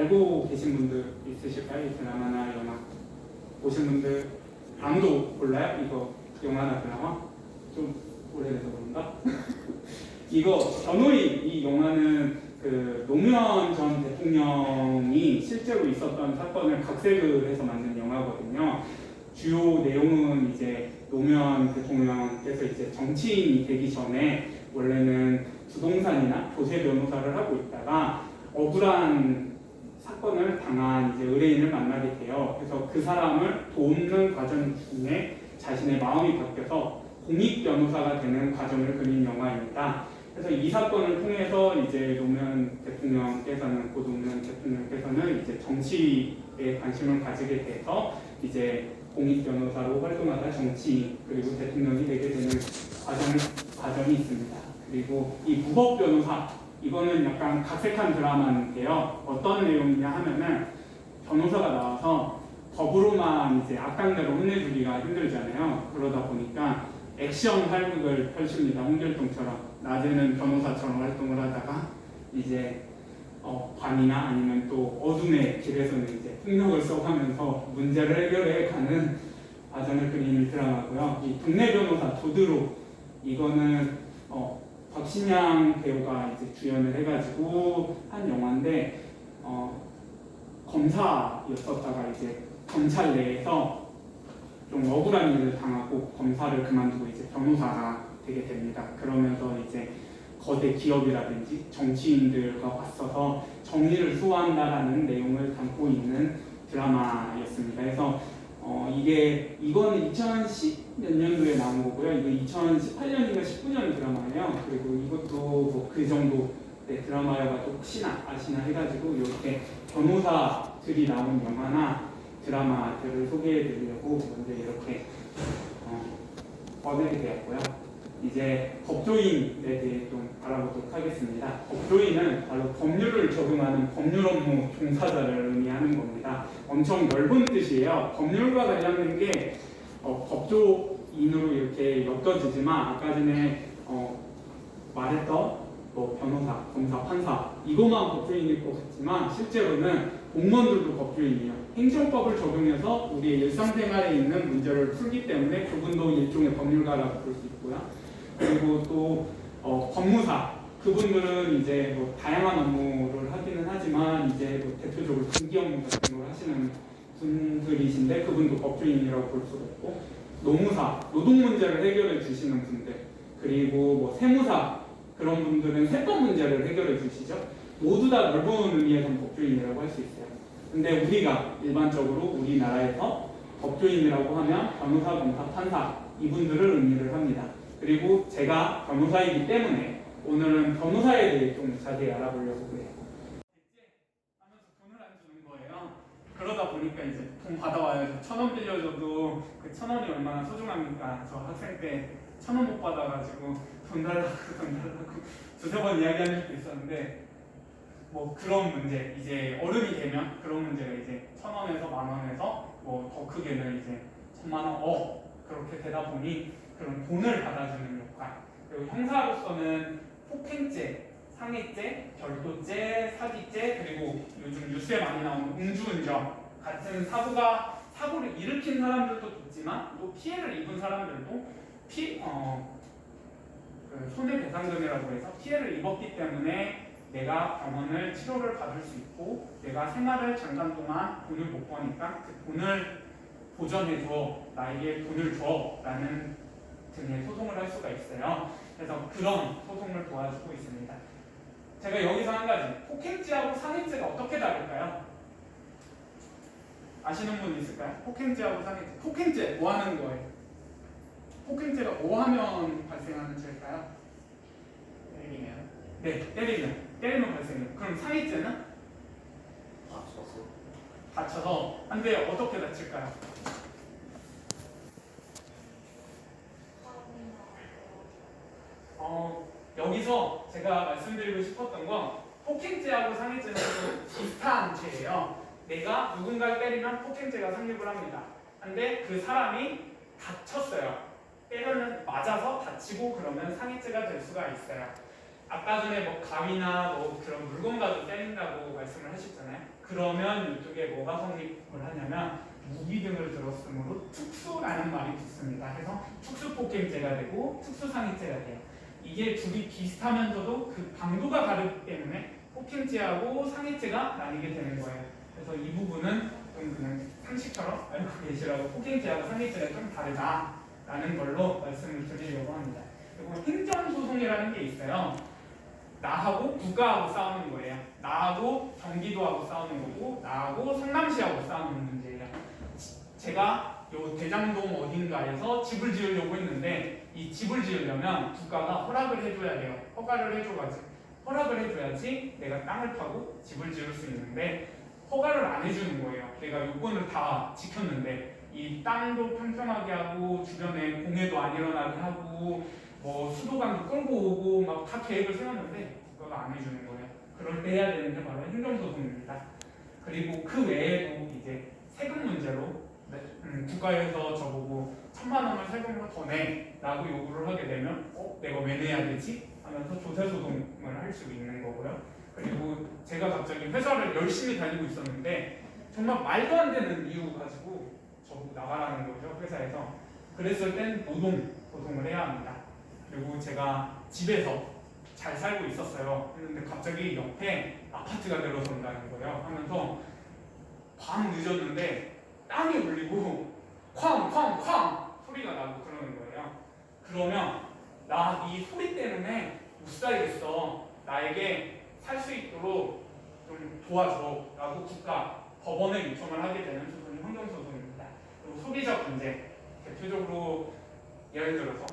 알고 계신 분들 있으실까요? 이 드라마나 영화 보신 분들 아무도 몰라요? 이거 영화나 드라마? 좀 오래돼서 그런가? 이거 변호인 이 영화는 그 노무현 전 대통령이 실제로 있었던 사건을 각색을 해서 만든 영화거든요. 주요 내용은 이제 노무현 대통령께서 이제 정치인이 되기 전에 원래는 부동산이나 조세 변호사를 하고 있다가 억울한 사건을 당한 이제 의뢰인을 만나게 돼요. 그래서 그 사람을 돕는 과정 중에 자신의 마음이 바뀌어서 공익 변호사가 되는 과정을 그린 영화입니다. 그래서 이 사건을 통해서 이제 노무현 대통령께서는 이제 정치에 관심을 가지게 돼서 이제 공익 변호사로 활동하다 정치인 그리고 대통령이 되게 되는 과정이 있습니다. 그리고 이 무법 변호사 이거는 약간 각색한 드라마인데요. 어떤 내용이냐 하면은 변호사가 나와서 법으로만 이제 악당대로 혼내주기가 힘들잖아요. 그러다 보니까 액션 활극을 펼칩니다. 홍길동처럼 낮에는 변호사처럼 활동을 하다가 이제 밤이나 아니면 또 어둠의 길에서는 이제 폭력을 써가면서 문제를 해결해 가는 과정을 그린 드라마고요. 이 동네 변호사 조드로 이거는 박신양 배우가 이제 주연을 해가지고 한 영화인데 검사였었다가 이제 검찰 내에서 좀 억울한 일을 당하고 검사를 그만두고 이제 변호사가 되게 됩니다. 그러면서 이제 거대 기업이라든지 정치인들과 맞서서 정의를 수호한다라는 내용을 담고 있는 드라마였습니다. 그래서 이거는 2010 몇 년도에 나온 거고요. 이거 2018년인가 19년 드라마예요. 그리고 이것도 뭐 그 정도 드라마여가지고 혹시나 아시나 해가지고 이렇게 변호사들이 나온 영화나 드라마들을 소개해드리려고 먼저 이렇게 꺼내게 되었고요. 이제 법조인에 대해 좀 알아보도록 하겠습니다. 법조인은 바로 법률을 적용하는 법률 업무 종사자를 의미하는 겁니다. 엄청 넓은 뜻이에요. 법률과 관련된 게 법조인으로 이렇게 엮여지지만 아까 전에 말했던 뭐 변호사, 검사, 판사 이것만 법조인일 것 같지만 실제로는 공무원들도 법조인이에요. 행정법을 적용해서 우리의 일상생활에 있는 문제를 풀기 때문에 그분도 일종의 법률가라고 볼 수 있고요. 그리고 또 법무사 그분들은 이제 뭐 다양한 업무를 하기는 하지만 이제 뭐 대표적으로 등기 업무 같은 걸 하시는 분들이신데 그분도 법조인이라고 볼 수가 있고 노무사 노동 문제를 해결해 주시는 분들 그리고 뭐 세무사 그런 분들은 세법 문제를 해결해 주시죠. 모두 다 넓은 의미에서는 법조인이라고 할 수 있어요. 근데 우리가 일반적으로 우리나라에서 법조인이라고 하면 변호사, 검사, 판사 이분들을 의미를 합니다. 그리고 제가 변호사이기 때문에 오늘은 변호사에 대해 좀 자세히 알아보려고 그래요. 하면서 돈을 안 주는 거예요. 그러다 보니까 이제 돈 받아와요. 1,000원 빌려줘도 그 1,000원이 얼마나 소중합니까? 저 학생 때 1,000원 못 받아가지고 돈 달라고 두세 번 이야기한 적도 있었는데 뭐 그런 문제 이제 어른이 되면 그런 문제가 이제 1,000원에서 10,000원에서 뭐 더 크게는 이제 10,000,000원 그렇게 되다 보니 그런 돈을 받아주는 역할 그리고 형사로서는 폭행죄, 상해죄, 별도죄, 사기죄 그리고 요즘 뉴스에 많이 나오는 음주운전 같은 사고를 일으킨 사람들도 있지만 또 피해를 입은 사람들도 그 손해배상금이라고 해서 피해를 입었기 때문에 내가 병원을 치료를 받을 수 있고 내가 생활을 잠깐 동안 돈을 못 버니까 그 돈을 보전해줘 나에게 돈을 줘 라는 등의 소송을 할 수가 있어요. 그래서 그런 소송을 도와주고 있습니다. 제가 여기서 한 가지 폭행죄하고 상해죄가 어떻게 다를까요? 아시는 분 있을까요? 폭행죄하고 상해죄 폭행죄 뭐 하는 거예요? 폭행죄가 뭐 하면 발생하는 죄일까요? 때리면 네, 때리면 발생해요. 그럼 상해죄는? 다쳐서 한데 어떻게 다칠까요? 여기서 제가 말씀드리고 싶었던 건 폭행죄하고 상해죄는 비슷한 죄예요. 내가 누군가를 때리면 폭행죄가 성립을 합니다. 근데 그 사람이 다쳤어요. 때려는 맞아서 다치고 그러면 상해죄가 될 수가 있어요. 아까 전에 뭐 가위나 뭐 그런 물건 가지고 때린다고 말씀을 하셨잖아요. 그러면 이쪽에 뭐가 성립을 하냐면 무기 등을 들었으므로 특수라는 말이 붙습니다. 해서 특수폭행죄가 되고 특수상해죄가 돼요. 이게 둘이 비슷하면서도 그 강도가 다르기 때문에 폭행죄하고 상해죄가 나뉘게 되는 거예요. 그래서 이 부분은 좀 그냥 상식처럼 알고 계시라고 폭행죄하고 상해죄가 좀 다르다라는 걸로 말씀을 드리려고 합니다. 그리고 행정소송이라는 게 있어요. 나하고 국가하고 싸우는 거예요. 나하고 경기도하고 싸우는 거고 나하고 성남시하고 싸우는 문제예요. 제가 요 대장동 어딘가에서 집을 지으려고 했는데 이 집을 지으려면 국가가 허락을 해줘야 돼요. 허락을 해줘야지 내가 땅을 파고 집을 지을 수 있는데 허가를 안 해주는 거예요. 내가 요건을 다 지켰는데 이 땅도 평평하게 하고 주변에 공해도 안 일어나게 하고 뭐 수도관도 끌고 오고 막 다 계획을 세웠는데 국가가 안 해주는 거예요. 그럴 때 해야 되는 게 바로 행정소송입니다. 그리고 그 외에도 이제 세금 문제로 국가에서 저보고 1,000만 원을 세금으로 더 내라고 요구를 하게 되면 내가 왜 내야 되지? 하면서 조세소송을 할 수 있는 거고요. 그리고 제가 갑자기 회사를 열심히 다니고 있었는데 정말 말도 안 되는 이유 가지고 저보고 나가라는 거죠, 회사에서. 그랬을 땐 노동소송을 해야 합니다. 그리고 제가 집에서 잘 살고 있었어요. 그런데 갑자기 옆에 아파트가 들어선다는 거예요. 하면서 밤 늦었는데 땅이 울리고 쾅쾅쾅 소리가 나고 그러는 거예요. 그러면 나 이 소리 때문에 못 살겠어. 나에게 살 수 있도록 좀 도와줘. 라고 법원에 요청을 하게 되는 소송이 행정소송입니다. 그리고 소비자 문제, 대표적으로 예를 들어서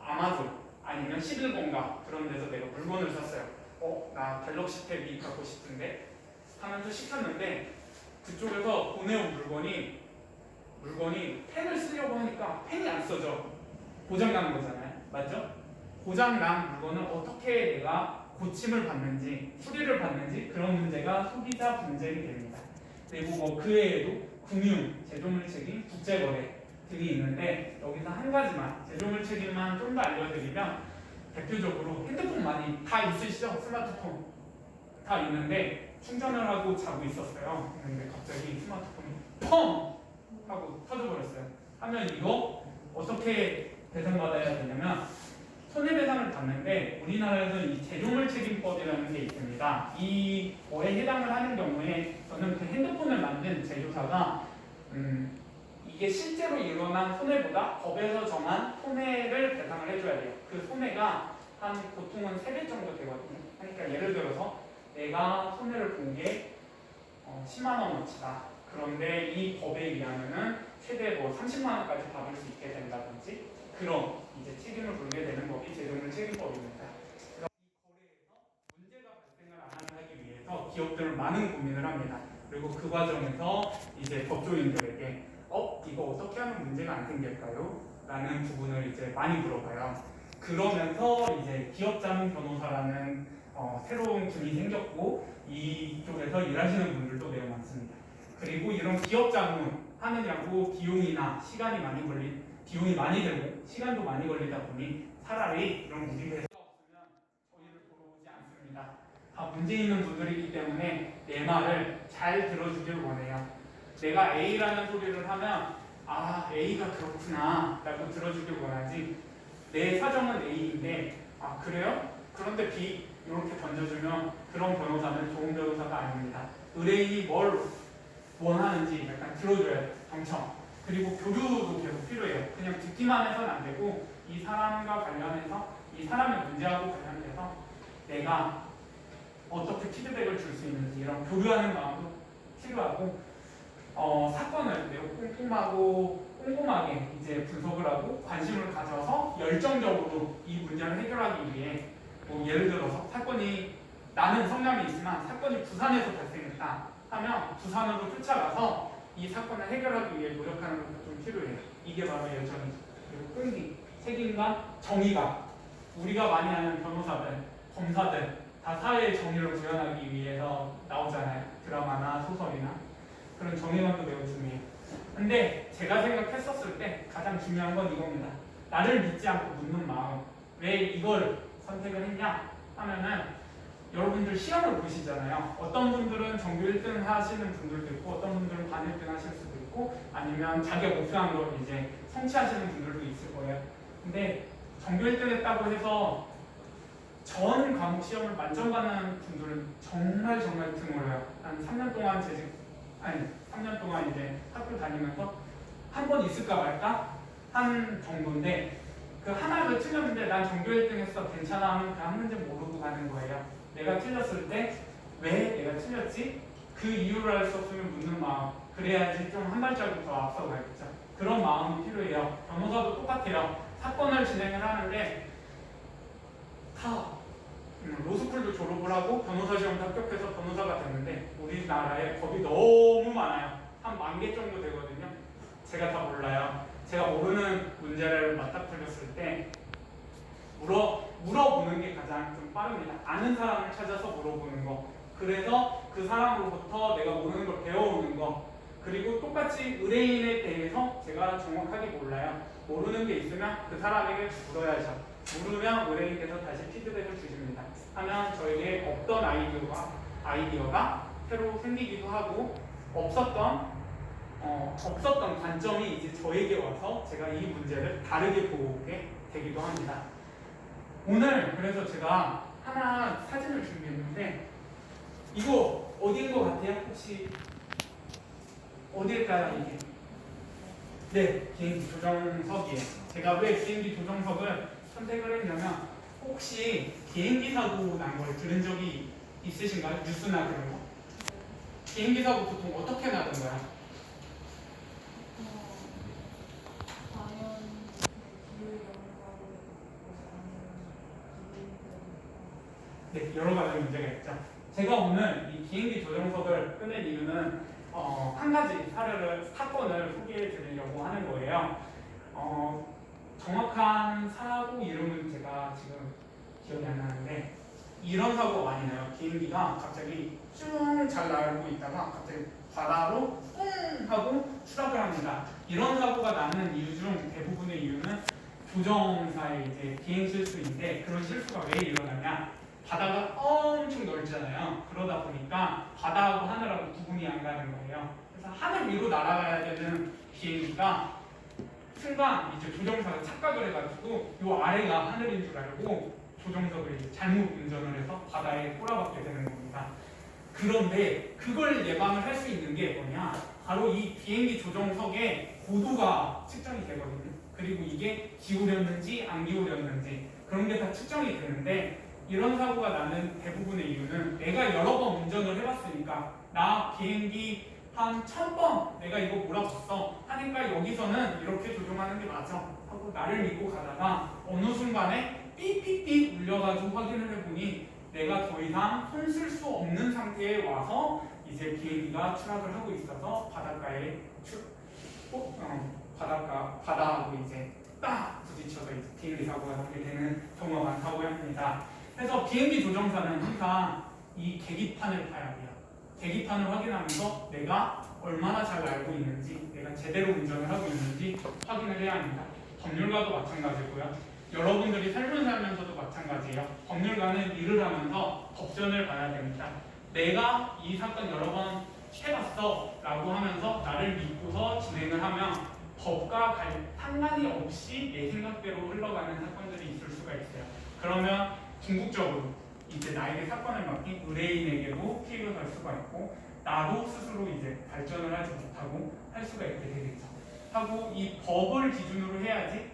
아마존 아니면 11번가 그런 데서 내가 물건을 샀어요. 나 갤럭시 탭이 갖고 싶은데 하면서 시켰는데 그쪽에서 보내온 물건이 펜을 쓰려고 하니까 펜이 안 써져. 고장난 거잖아요. 맞죠? 고장난 물건을 어떻게 내가 고침을 받는지, 수리를 받는지 그런 문제가 소비자 분쟁이 됩니다. 그리고 뭐 그 외에도 금융, 제조물 책임, 국제거래 등이 있는데 여기서 한 가지만, 제조물 책임만 좀 더 알려드리면 대표적으로 핸드폰 많이 다 있으시죠? 스마트폰 다 있는데 충전을 하고 자고 있었어요. 근데 갑자기 스마트폰이 펑! 하고 터져버렸어요. 하면 이거 어떻게 배상받아야 되냐면 손해배상을 받는데 우리나라에서는 이 제조물 책임법이라는 게 있습니다. 이 거에 해당을 하는 경우에 저는 그 핸드폰을 만든 제조사가 이게 실제로 일어난 손해보다 법에서 정한 손해를 배상을 해줘야 돼요. 그 손해가 한 보통은 3배 정도 되거든요. 그러니까 예를 들어서 내가 손해를 본 게 10만 원어치다. 그런데 이 법에 의하면은 최대 30만 원까지 받을 수 있게 된다든지 그런 이제 책임을 물게 되는 법이 제조물 책임법입니다. 그래서 이 거래에서 문제가 발생을 안 하기 위해서 기업들은 많은 고민을 합니다. 그리고 그 과정에서 이제 법조인들에게 이거 어떻게 하면 문제가 안 생길까요? 라는 부분을 이제 많이 물어봐요. 그러면서 이제 기업자문 변호사라는 새로운 분이 생겼고 이쪽에서 일하시는 분들도 매우 많습니다. 그리고 이런 기업자문 하느냐고 비용이 많이 들고 시간도 많이 걸리다 보니 차라리 이런 무리회사가 없으면 저희를 보러 오지 않습니다. 다 문제 있는 분들이기 때문에 내 말을 잘 들어주길 원해요. 내가 A라는 소리를 하면 A가 그렇구나 라고 들어주길 원하지 내 사정은 A인데 그래요? 그런데 B 이렇게 던져주면 그런 변호사는 좋은 변호사가 아닙니다. 의뢰인이 뭘 원하는지 약간 들어줘야 돼요. 경청. 그리고 교류도 계속 필요해요. 그냥 듣기만 해서는 안 되고 이 사람과 관련해서 이 사람의 문제하고 관련해서 내가 어떻게 피드백을 줄 수 있는지 이런 교류하는 마음도 필요하고 사건을 매우 꼼꼼하게 이제 분석을 하고 관심을 가져서 열정적으로 이 문제를 해결하기 위해 예를 들어서 나는 성남에 있지만 사건이 부산에서 발생했다 하면 부산으로 쫓아가서 이 사건을 해결하기 위해 노력하는 것도 좀 필요해요. 이게 바로 열정이죠. 그리고 끈기, 책임감, 정의감. 우리가 많이 아는 변호사들, 검사들 다 사회의 정의를 구현하기 위해서 나오잖아요. 드라마나 소설이나. 그런 정의감도 매우 중요해요. 근데 제가 생각했었을 때 가장 중요한 건 이겁니다. 나를 믿지 않고 묻는 마음. 왜 이걸 선택을 했냐 하면은 여러분들 시험을 보시잖아요. 어떤 분들은 전교 1등 하시는 분들도 있고 어떤 분들은 반 1등 하실 수도 있고 아니면 자기가 목표한 걸 이제 성취하시는 분들도 있을 거예요. 근데 전교 1등 했다고 해서 전 과목 시험을 만점 받는 분들은 정말 드물어요. 한 3년 동안 3년 동안 이제 학교 다니면서 한 번 있을까 말까 한 정도인데 그 하나를 틀렸는데 난 전교 1등 했어 괜찮아 하면 그냥 문제 모르고 가는 거예요. 내가 틀렸을 때 왜 내가 틀렸지? 그 이유를 알 수 없으면 묻는 마음. 그래야지 좀 한 발자국 더 앞서가겠죠. 그런 마음이 필요해요. 변호사도 똑같아요. 사건을 진행을 하는데 다 로스쿨도 졸업을 하고 변호사 시험 합격해서 변호사가 됐는데 우리나라에 법이 너무 많아요. 한 10,000개 정도 되거든요. 제가 다 몰라요. 제가 모르는 문제를 맞닥뜨렸을 때 물어보는 게 가장 좀 빠릅니다. 아는 사람을 찾아서 물어보는 거. 그래서 그 사람으로부터 내가 모르는 걸 배워오는 거. 그리고 똑같이 의뢰인에 대해서 제가 정확하게 몰라요. 모르는 게 있으면 그 사람에게 물어야죠. 물으면 의뢰인께서 다시 피드백을 주십니다. 하면 저에게 없던 아이디어가 새로 생기기도 하고 없었던 관점이 이제 저에게 와서 제가 이 문제를 다르게 보게 되기도 합니다. 오늘 그래서 제가 하나 사진을 준비했는데 이거 어디인 것 같아요? 혹시 어디일까요 이게? 네, 비행기 조정석이에요. 제가 왜 비행기 조정석을 선택을 했냐면 혹시 비행기 사고 난 걸 들은 적이 있으신가요? 뉴스나 그런 거? 비행기 사고 보통 어떻게 나던가요? 네, 여러 가지 문제가 있죠. 제가 오늘 이 비행기 조정석을 꺼낸 이유는 한 가지 사건을 소개해 드리려고 하는 거예요. 정확한 사고 이름은 제가 지금 기억이 안 나는데 이런 사고가 많이 나요. 비행기가 갑자기 쭉 잘 날고 있다가 갑자기 바다로 뿡 하고 추락을 합니다. 이런 사고가 나는 이유 중 대부분의 이유는 조정사의 이제 비행 실수인데 그런 실수가 왜 일어나냐? 바다가 엄청 넓잖아요. 그러다 보니까 바다하고 하늘하고 구분이 안 가는 거예요. 그래서 하늘 위로 날아가야 되는 비행기가 순간 이제 조정사가 착각을 해가지고 요 아래가 하늘인 줄 알고 조정석을 이제 잘못 운전을 해서 바다에 꼬라박게 되는 겁니다. 그런데 그걸 예방을 할 수 있는 게 뭐냐? 바로 이 비행기 조정석의 고도가 측정이 되거든요. 그리고 이게 기울였는지 안 기울였는지 그런 게 다 측정이 되는데 이런 사고가 나는 대부분의 이유는 내가 여러 번 운전을 해봤으니까 나 비행기 한 1000번 내가 이거 몰아봤어 하니까 여기서는 이렇게 조종하는 게 맞아 하고 나를 믿고 가다가 어느 순간에 삐삐삐 울려가지고 확인을 해보니 내가 더 이상 손 쓸 수 없는 상태에 와서 이제 비행기가 추락을 하고 있어서 바닷가에 바다하고 이제 딱 부딪혀서 이제 비행기 사고가 나게 되는 경우가 많다고 합니다. 그래서 비행기 조정사는 항상 이 계기판을 봐야 돼요. 계기판을 확인하면서 내가 얼마나 잘 알고 있는지, 내가 제대로 운전을 하고 있는지 확인을 해야 합니다. 법률가도 마찬가지고요. 여러분들이 삶을 살면서도 마찬가지예요. 법률가는 일을 하면서 법전을 봐야 됩니다. 내가 이 사건 여러 번 해봤어 라고 하면서 나를 믿고서 진행을 하면 법과 상관이 없이 내 생각대로 흘러가는 사건들이 있을 수가 있어요. 그러면 궁극적으로 이제 나에게 사건을 맡긴 의뢰인에게도 피해가 갈 수가 있고 나도 스스로 이제 발전을 하지 못하고 할 수가 있게 되겠죠. 하고 이 법을 기준으로 해야지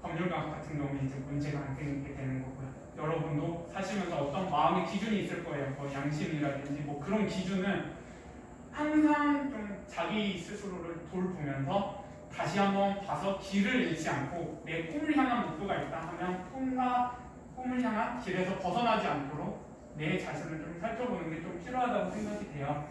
법률가 같은 경우는 이제 문제가 안 생기게 되는 거고요. 여러분도 사시면서 어떤 마음의 기준이 있을 거예요. 뭐 양심이라든지 뭐 그런 기준은 항상 좀 자기 스스로를 돌보면서 다시 한번 봐서 길을 잃지 않고 내 꿈을 향한 목표가 있다 하면 꿈을 향한 길에서 벗어나지 않도록 내 자신을 좀 살펴보는 게 좀 필요하다고 생각이 돼요.